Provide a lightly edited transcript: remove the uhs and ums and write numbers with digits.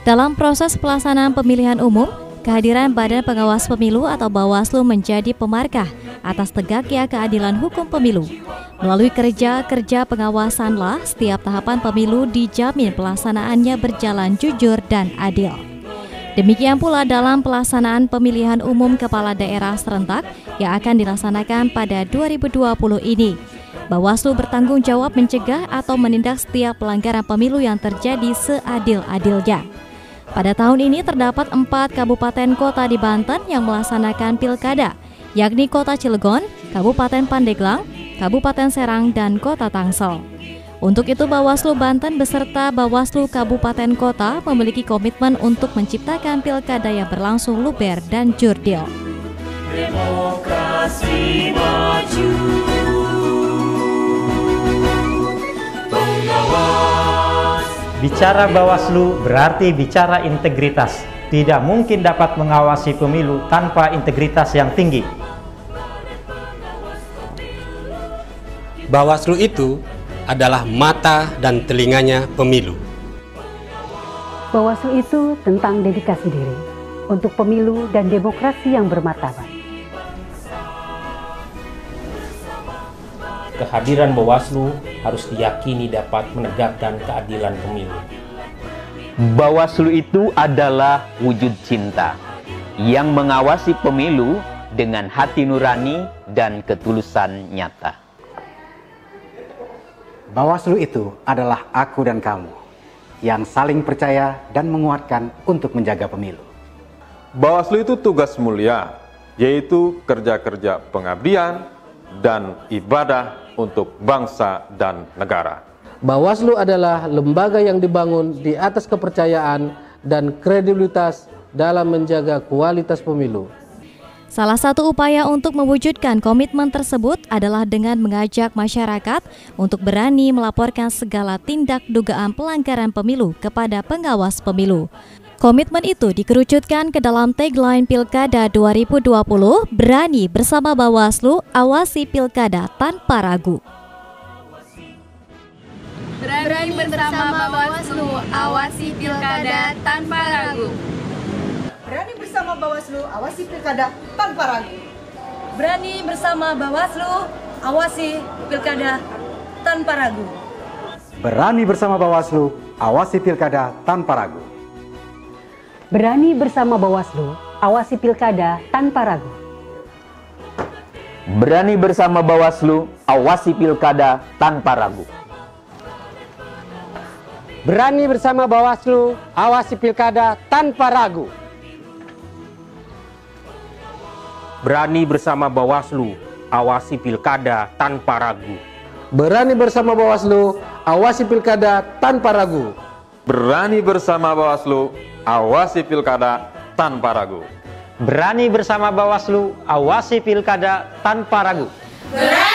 Dalam proses pelaksanaan pemilihan umum, kehadiran Badan Pengawas Pemilu atau Bawaslu menjadi pemarkah atas tegaknya keadilan hukum pemilu. Melalui kerja pengawasanlah setiap tahapan pemilu dijamin pelaksanaannya berjalan jujur dan adil. Demikian pula dalam pelaksanaan pemilihan umum kepala daerah serentak yang akan dilaksanakan pada 2020 ini. Bawaslu bertanggung jawab mencegah atau menindak setiap pelanggaran pemilu yang terjadi seadil-adilnya. Pada tahun ini terdapat 4 kabupaten kota di Banten yang melaksanakan pilkada, yakni Kota Cilegon, Kabupaten Pandeglang, Kabupaten Serang, dan Kota Tangsel. Untuk itu Bawaslu Banten beserta Bawaslu Kabupaten Kota memiliki komitmen untuk menciptakan pilkada yang berlangsung luber dan jurdil. Demokrasi maju. Bicara Bawaslu berarti bicara integritas. Tidak mungkin dapat mengawasi pemilu tanpa integritas yang tinggi. Bawaslu itu adalah mata dan telinganya pemilu. Bawaslu itu tentang dedikasi diri untuk pemilu dan demokrasi yang bermartabat. Kehadiran Bawaslu harus diyakini dapat menegakkan keadilan pemilu. Bawaslu itu adalah wujud cinta yang mengawasi pemilu dengan hati nurani dan ketulusan nyata. Bawaslu itu adalah aku dan kamu yang saling percaya dan menguatkan untuk menjaga pemilu. Bawaslu itu tugas mulia, yaitu kerja-kerja pengabdian dan ibadah untuk bangsa dan negara. Bawaslu adalah lembaga yang dibangun di atas kepercayaan dan kredibilitas dalam menjaga kualitas pemilu. Salah satu upaya untuk mewujudkan komitmen tersebut adalah dengan mengajak masyarakat untuk berani melaporkan segala tindak dugaan pelanggaran pemilu kepada pengawas pemilu. Komitmen itu dikerucutkan ke dalam tagline Pilkada 2020, berani bersama Bawaslu, awasi Pilkada tanpa ragu. Berani bersama Bawaslu, awasi Pilkada tanpa ragu. Berani bersama Bawaslu, awasi Pilkada tanpa ragu. Berani bersama Bawaslu, awasi Pilkada tanpa ragu. Berani bersama Bawaslu, awasi Pilkada tanpa ragu. Berani bersama Bawaslu, awasi Pilkada tanpa ragu. Berani bersama Bawaslu, awasi Pilkada tanpa ragu. Berani bersama Bawaslu, awasi Pilkada tanpa ragu. Berani bersama Bawaslu, awasi Pilkada tanpa ragu. Berani bersama Bawaslu, awasi Pilkada tanpa ragu. Berani bersama Bawaslu, awasi Pilkada tanpa ragu. Berani bersama Bawaslu, awasi Pilkada tanpa ragu. Berani